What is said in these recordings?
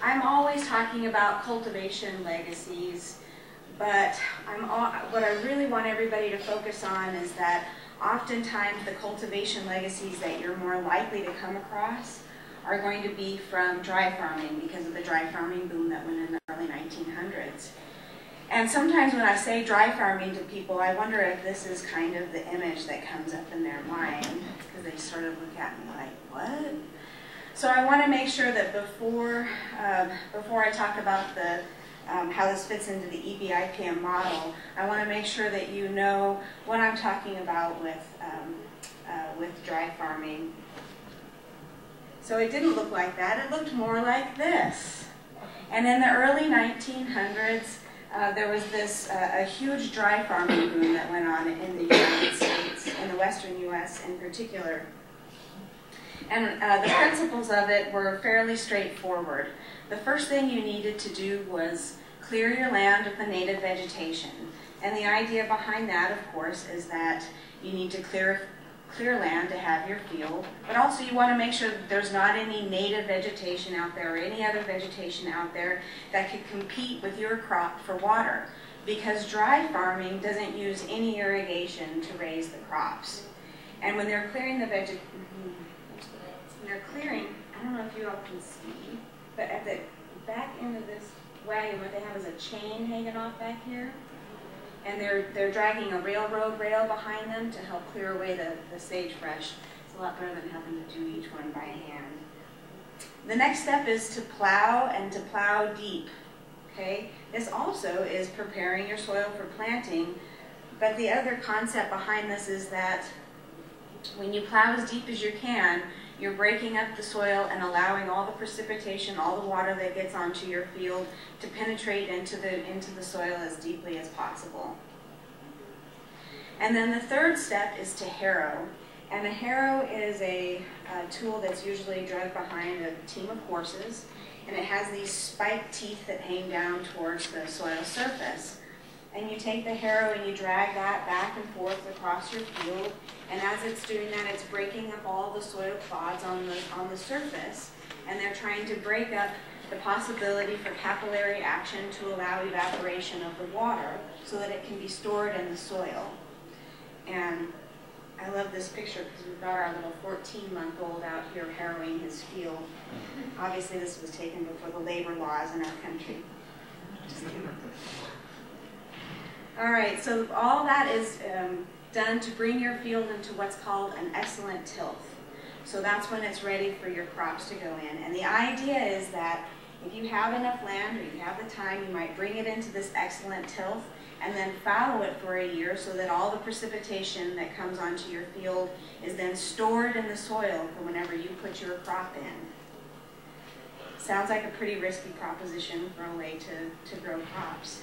I'm always talking about cultivation legacies, but what I really want everybody to focus on is that oftentimes the cultivation legacies that you're more likely to come across are going to be from dry farming because of the dry farming boom that went in the early 1900s. And sometimes when I say dry farming to people, I wonder if this is kind of the image that comes up in their mind, because they sort of look at me like, what? So I want to make sure that before I talk about the how this fits into the EBIPM model, I want to make sure that you know what I'm talking about with dry farming. So it didn't look like that. It looked more like this. And in the early 1900s, there was this a huge dry farming boom that went on in the United States, in the western U.S. in particular. And the principles of it were fairly straightforward. The first thing you needed to do was clear your land of the native vegetation. And the idea behind that, of course, is that you need to clear land to have your field, but also you want to make sure that there's not any native vegetation out there or any other vegetation out there that could compete with your crop for water, because dry farming doesn't use any irrigation to raise the crops. And when they're clearing the I don't know if you all can see, but at the back end of this wagon, what they have is a chain hanging off back here. And they're dragging a railroad rail behind them to help clear away the sagebrush. It's a lot better than having to do each one by hand. The next step is to plow and to plow deep. Okay? This also is preparing your soil for planting, but the other concept behind this is that when you plow as deep as you can, you're breaking up the soil and allowing all the precipitation, all the water that gets onto your field to penetrate into the soil as deeply as possible. And then the third step is to harrow. And a harrow is a tool that's usually dragged behind a team of horses, and it has these spiked teeth that hang down towards the soil surface. And you take the harrow and you drag that back and forth across your field, and as it's doing that, it's breaking up all the soil clods on the surface, and they're trying to break up the possibility for capillary action to allow evaporation of the water so that it can be stored in the soil. And I love this picture because we've got our little 14-month-old out here harrowing his field. Obviously this was taken before the labor laws in our country. Just kidding. All right, so all that is done to bring your field into what's called an excellent tilth. So that's when it's ready for your crops to go in. And the idea is that if you have enough land or you have the time, you might bring it into this excellent tilth and then fallow it for a year so that all the precipitation that comes onto your field is then stored in the soil for whenever you put your crop in. Sounds like a pretty risky proposition for a way to grow crops.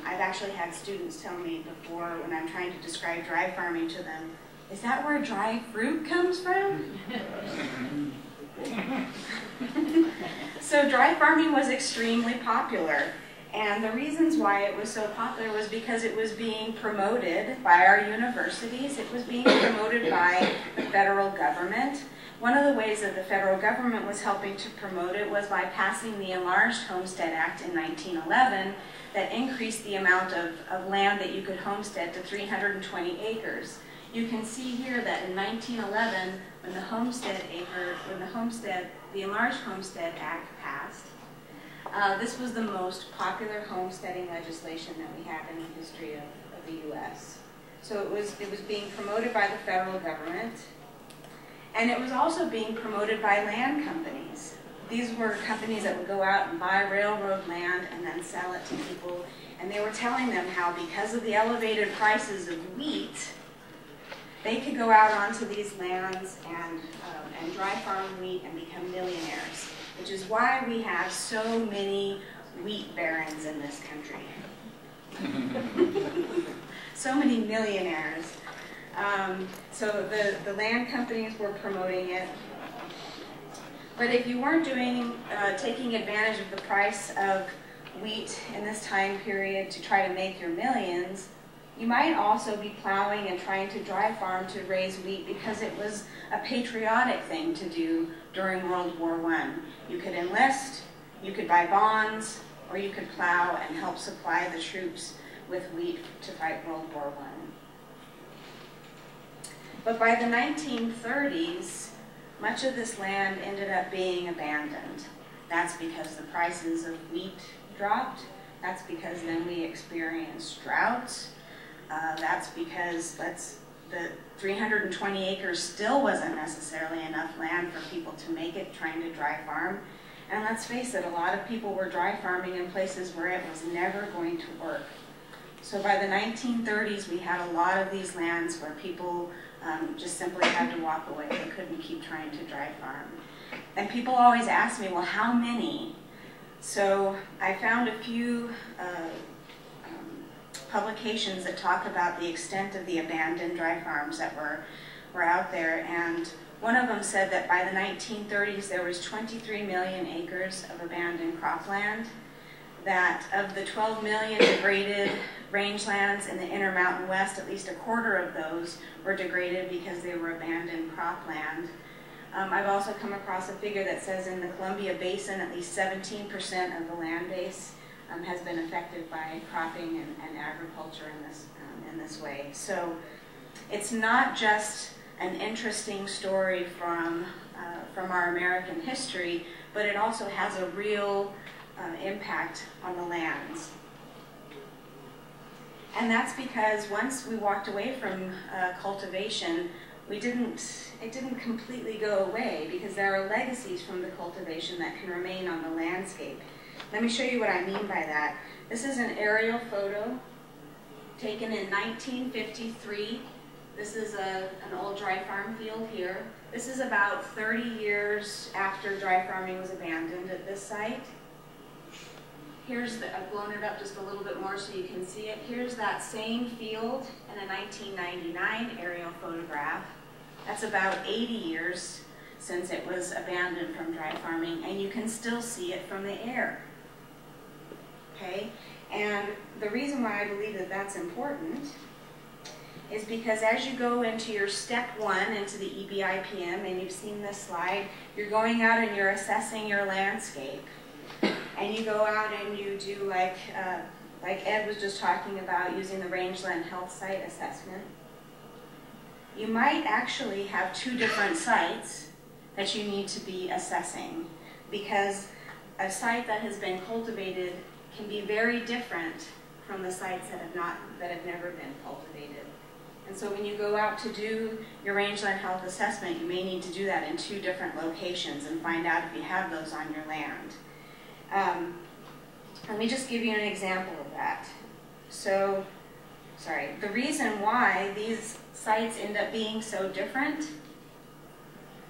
I've actually had students tell me before, when I'm trying to describe dry farming to them, is that where dry fruit comes from? So dry farming was extremely popular, and the reasons why it was so popular was because it was being promoted by our universities, it was being promoted by the federal government. One of the ways that the federal government was helping to promote it was by passing the Enlarged Homestead Act in 1911 that increased the amount of land that you could homestead to 320 acres. You can see here that in 1911, when the Enlarged Homestead Act passed, this was the most popular homesteading legislation that we had in the history of the U.S. So it was being promoted by the federal government, and it was also being promoted by land companies. These were companies that would go out and buy railroad land and then sell it to people, and they were telling them how because of the elevated prices of wheat, they could go out onto these lands and dry farm wheat and become millionaires, which is why we have so many wheat barons in this country. So many millionaires. So the land companies were promoting it. But if you weren't taking advantage of the price of wheat in this time period to try to make your millions, you might also be plowing and trying to dry farm to raise wheat because it was a patriotic thing to do during World War I. You could enlist, You could buy bonds, or you could plow and help supply the troops with wheat to fight World War I. But by the 1930s, much of this land ended up being abandoned. That's because the prices of wheat dropped. That's because then we experienced droughts. That's because the 320 acres still wasn't necessarily enough land for people to make it trying to dry farm. And let's face it, a lot of people were dry farming in places where it was never going to work. So by the 1930s, we had a lot of these lands where people just simply had to walk away. They couldn't keep trying to dry farm. And people always ask me, well, how many? So I found a few publications that talk about the extent of the abandoned dry farms that were out there. And one of them said that by the 1930s, there was 23 million acres of abandoned cropland. That of the 12 million degraded rangelands in the Intermountain West, at least a quarter of those were degraded because they were abandoned cropland. I've also come across a figure that says in the Columbia Basin, at least 17% of the land base has been affected by cropping and agriculture in this way. So it's not just an interesting story from our American history, but it also has a real impact on the lands. And that's because once we walked away from cultivation, it didn't completely go away, because there are legacies from the cultivation that can remain on the landscape. Let me show you what I mean by that. This is an aerial photo taken in 1953. This is an old dry farm field here. This is about 30 years after dry farming was abandoned at this site. I've blown it up just a little bit more so you can see it. Here's that same field in a 1999 aerial photograph. That's about 80 years since it was abandoned from dry farming, and you can still see it from the air. Okay? And the reason why I believe that that's important is because as you go into your step 1 into the EBIPM, and you've seen this slide, you're going out and you're assessing your landscape. And you go out and you do like Ed was just talking about, using the rangeland health site assessment. You might actually have 2 different sites that you need to be assessing, because a site that has been cultivated can be very different from the sites that have never been cultivated. And so when you go out to do your rangeland health assessment, you may need to do that in 2 different locations and find out if you have those on your land. Let me just give you an example of that. So, the reason why these sites end up being so different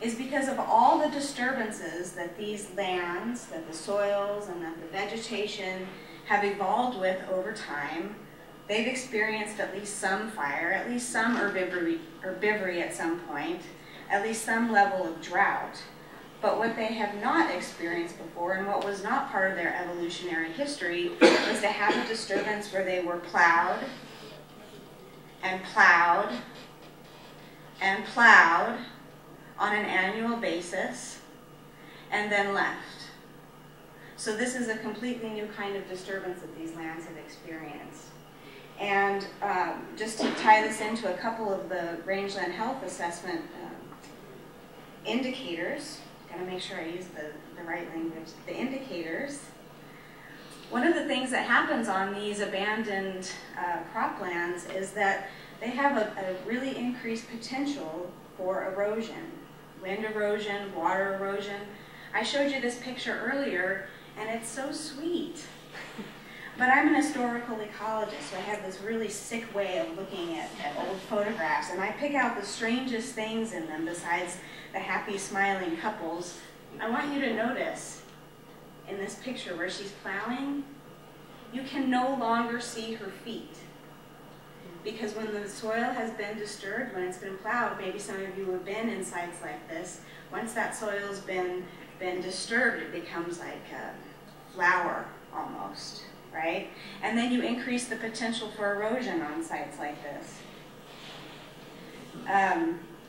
is because of all the disturbances that these lands, that the soils, and that the vegetation have evolved with over time. They've experienced at least some fire, at least some herbivory at some point, at least some level of drought. But what they have not experienced before, and what was not part of their evolutionary history, was to have a disturbance where they were plowed and plowed and plowed on an annual basis and then left. So this is a completely new kind of disturbance that these lands have experienced. And just to tie this into a couple of the rangeland health assessment indicators, gotta make sure I use the right language. The indicators. One of the things that happens on these abandoned croplands is that they have a really increased potential for erosion. Wind erosion, water erosion. I showed you this picture earlier, and it's so sweet. But I'm an historical ecologist, so I have this really sick way of looking at old photographs, and I pick out the strangest things in them besides the happy, smiling couples. I want you to notice in this picture where she's plowing, you can no longer see her feet. Because when the soil has been disturbed, when it's been plowed, maybe some of you have been in sites like this, once that soil's been disturbed, it becomes like a flour almost, right? And then you increase the potential for erosion on sites like this.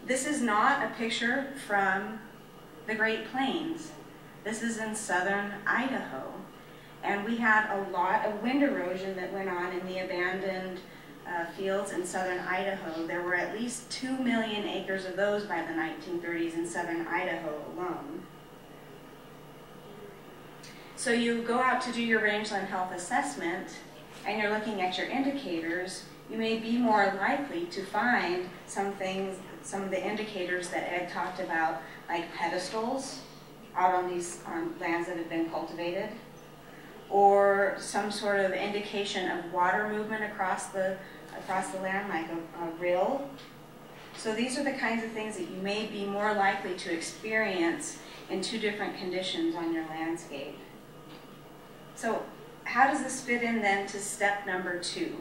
This is not a picture from the Great Plains. This is in southern Idaho. And we had a lot of wind erosion that went on in the abandoned fields in southern Idaho. There were at least 2 million acres of those by the 1930s in southern Idaho alone. So you go out to do your rangeland health assessment, and you're looking at your indicators. You may be more likely to find some of the indicators that Ed talked about, like pedestals out on lands that have been cultivated, or some sort of indication of water movement across the land, like a rill. So these are the kinds of things that you may be more likely to experience in 2 different conditions on your landscape. So how does this fit in then to step number 2?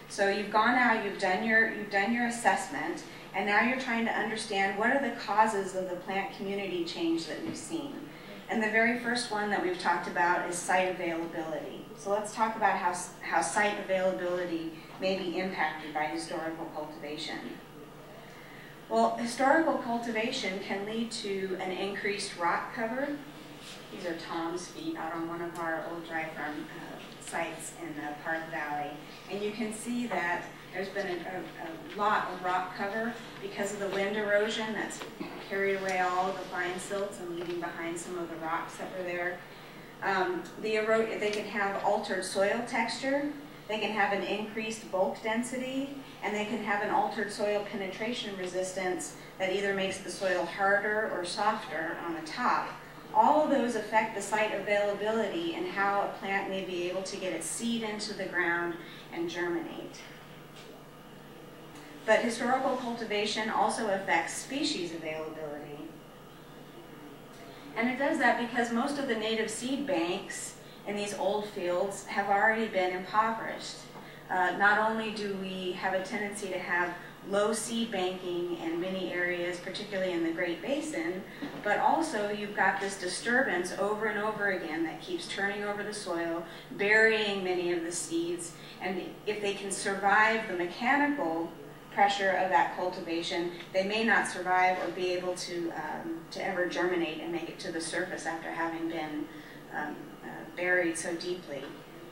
So you've gone out, you've done your assessment, and now you're trying to understand what are the causes of the plant community change that we've seen. And the very first one that we've talked about is site availability. So let's talk about how site availability may be impacted by historical cultivation. Well, historical cultivation can lead to an increased rock cover. These are Tom's feet out on one of our old dry farm sites in Park Valley. And you can see that there's been a lot of rock cover because of the wind erosion that's carried away all of the fine silts and leaving behind some of the rocks that were there. They can have altered soil texture, they can have an increased bulk density, and they can have an altered soil penetration resistance that either makes the soil harder or softer on the top. All of those affect the site availability and how a plant may be able to get its seed into the ground and germinate. But historical cultivation also affects species availability. And it does that because most of the native seed banks in these old fields have already been impoverished. Not only do we have a tendency to have low seed banking in many areas, particularly in the Great Basin, but also you've got this disturbance over and over again that keeps turning over the soil, burying many of the seeds, and if they can survive the mechanical pressure of that cultivation, they may not survive or be able to ever germinate and make it to the surface after having been buried so deeply.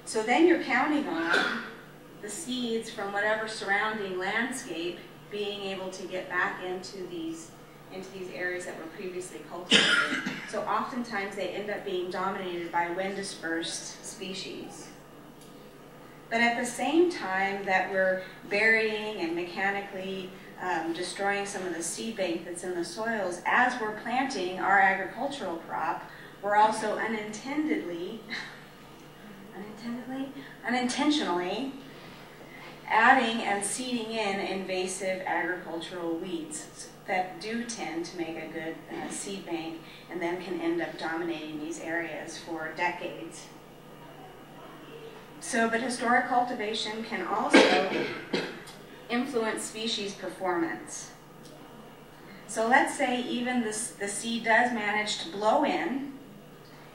So then you're counting on the seeds from whatever surrounding landscape being able to get back into these areas that were previously cultivated. So oftentimes they end up being dominated by wind-dispersed species. But at the same time that we're burying and mechanically destroying some of the seed bank that's in the soils, as we're planting our agricultural crop, we're also unintentionally adding and seeding in invasive agricultural weeds that do tend to make a good seed bank and then can end up dominating these areas for decades. So, but historic cultivation can also influence species performance. So let's say even the seed does manage to blow in,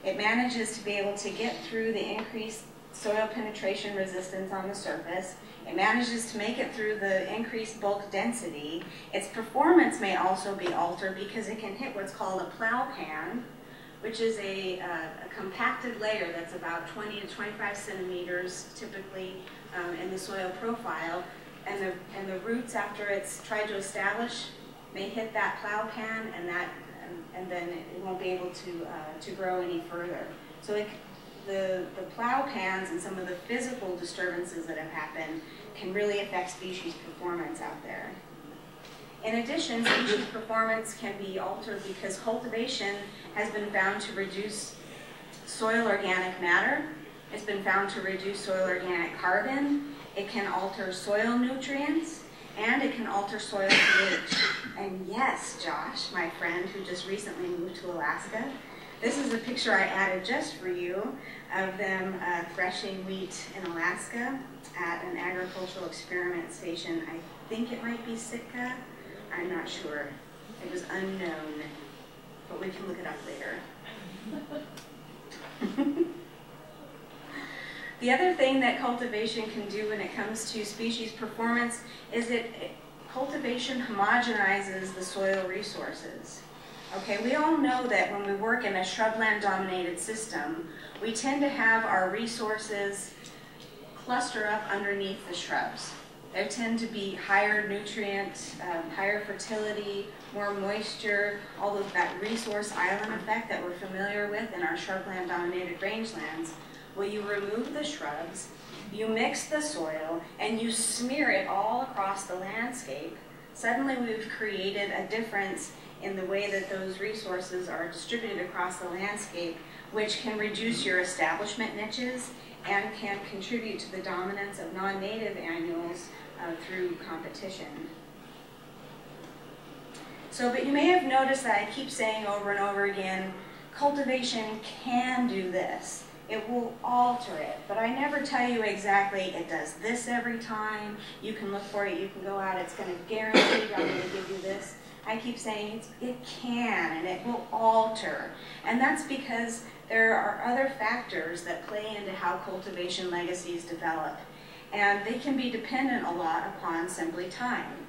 it manages to be able to get through the increased soil penetration resistance on the surface, it manages to make it through the increased bulk density. Its performance may also be altered because it can hit what's called a plow pan, which is a compacted layer that's about 20 to 25 centimeters typically in the soil profile, and the roots, after it's tried to establish, may hit that plow pan, and then it won't be able to grow any further. So the plow pans and some of the physical disturbances that have happened can really affect species performance out there. In addition, species performance can be altered because cultivation has been found to reduce soil organic matter. It's been found to reduce soil organic carbon. It can alter soil nutrients, and it can alter soil pH. And yes, Josh, my friend who just recently moved to Alaska, this is a picture I added just for you of them threshing wheat in Alaska at an agricultural experiment station. I think it might be Sitka. I'm not sure. It was unknown, but we can look it up later. The other thing that cultivation can do when it comes to species performance is that cultivation homogenizes the soil resources. Okay, we all know that when we work in a shrubland-dominated system, we tend to have our resources cluster up underneath the shrubs. There tend to be higher nutrient, higher fertility, more moisture, all of that resource island effect that we're familiar with in our shrubland-dominated rangelands. Well, you remove the shrubs, you mix the soil, and you smear it all across the landscape. Suddenly we've created a difference in the way that those resources are distributed across the landscape, which can reduce your establishment niches and can contribute to the dominance of non-native annuals through competition. So, but you may have noticed that I keep saying over and over again, cultivation can do this. It will alter it, but I never tell you exactly it does this every time. You can look for it, you can go out, it's going to guarantee I'm going to give you this. I keep saying it can and it will alter. And that's because there are other factors that play into how cultivation legacies develop. And they can be dependent a lot upon simply time.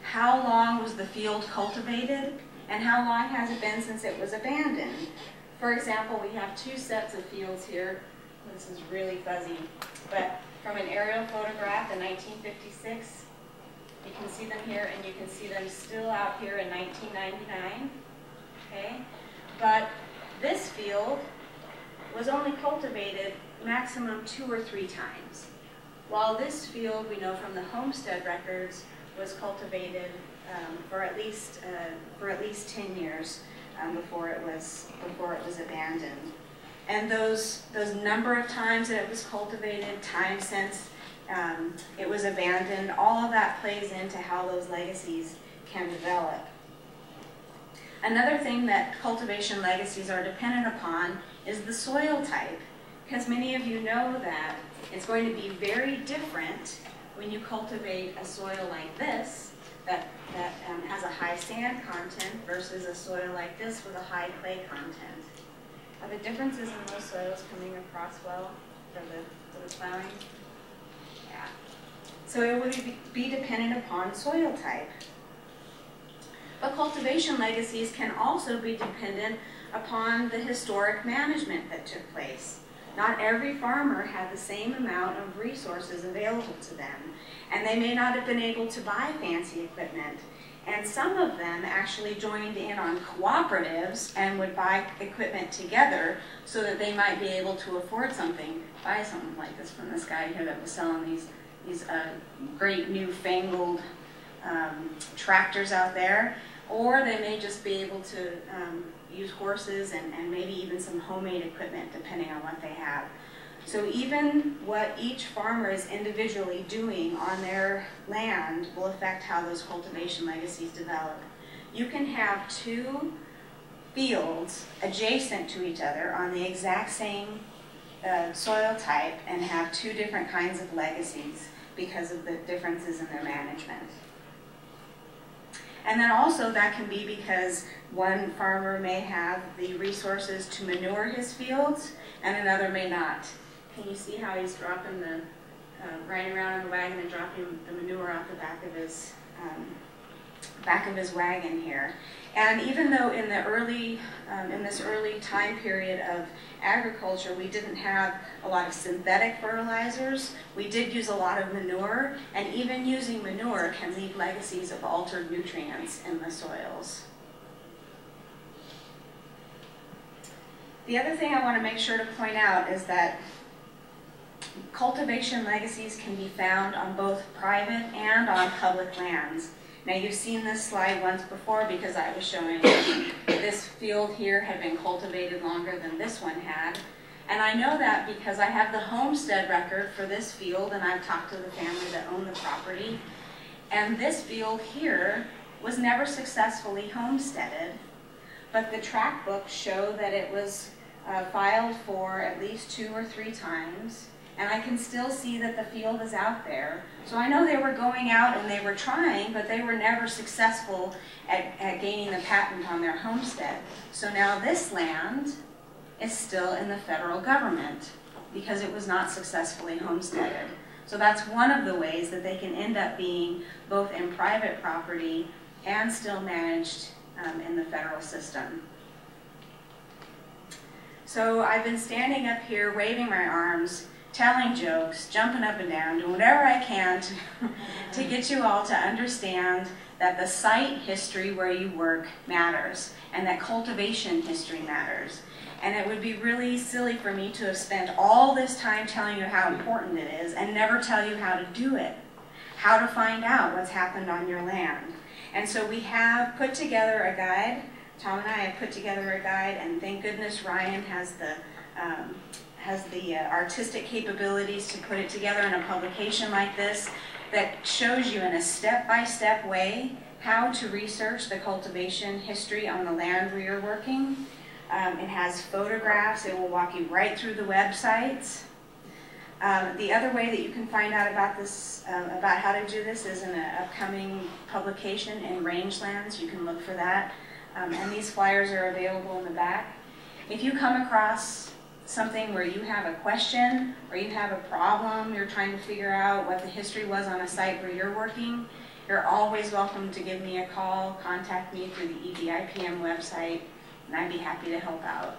How long was the field cultivated? And how long has it been since it was abandoned? For example, we have two sets of fields here. This is really fuzzy. But from an aerial photograph in 1956, you can see them here, and you can see them still out here in 1999. Okay? But this field was only cultivated maximum 2 or 3 times. While this field, we know from the homestead records, was cultivated for at least 10 years before it was abandoned. And those number of times that it was cultivated, time since it was abandoned, all of that plays into how those legacies can develop. Another thing that cultivation legacies are dependent upon is the soil type, because many of you know that it's going to be very different when you cultivate a soil like this that has a high sand content versus a soil like this with a high clay content. Are the differences in those soils coming across well for the plowing? Yeah. So it would be dependent upon soil type. But cultivation legacies can also be dependent upon the historic management that took place. Not every farmer had the same amount of resources available to them, and they may not have been able to buy fancy equipment. And some of them actually joined in on cooperatives and would buy equipment together so that they might be able to afford something, buy something like this from this guy here that was selling these great newfangled tractors out there. Or they may just be able to use horses and maybe even some homemade equipment depending on what they have. So even what each farmer is individually doing on their land will affect how those cultivation legacies develop. You can have 2 fields adjacent to each other on the exact same soil type and have 2 different kinds of legacies because of the differences in their management. And then also that can be because one farmer may have the resources to manure his fields and another may not. Can you see how he's dropping riding around in the wagon and dropping the manure off the back of his wagon here? And even though in the in this early time period of agriculture, we didn't have a lot of synthetic fertilizers, we did use a lot of manure, and even using manure can leave legacies of altered nutrients in the soils. The other thing I want to make sure to point out is that cultivation legacies can be found on both private and on public lands. Now you've seen this slide once before because I was showing this field here had been cultivated longer than this one had. And I know that because I have the homestead record for this field and I've talked to the family that owned the property. And this field here was never successfully homesteaded, but the tract books show that it was filed for at least 2 or 3 times. And I can still see that the field is out there. So I know they were going out and they were trying, but they were never successful at gaining the patent on their homestead. So now this land is still in the federal government because it was not successfully homesteaded. So that's one of the ways that they can end up being both in private property and still managed in the federal system. So I've been standing up here, waving my arms, telling jokes, jumping up and down, doing whatever I can to get you all to understand that the site history where you work matters, and that cultivation history matters. And it would be really silly for me to have spent all this time telling you how important it is and never tell you how to do it, how to find out what's happened on your land. And so we have put together a guide. Tom and I have put together a guide, and thank goodness Ryan has the artistic capabilities to put it together in a publication like this that shows you in a step-by-step way how to research the cultivation history on the land where you're working. It has photographs. It will walk you right through the websites. The other way that you can find out about this, about how to do this, is in an upcoming publication in Rangelands. You can look for that. And these flyers are available in the back. If you come across something where you have a question or you have a problem, you're trying to figure out what the history was on a site where you're working, you're always welcome to give me a call, contact me through the EBIPM website, and I'd be happy to help out.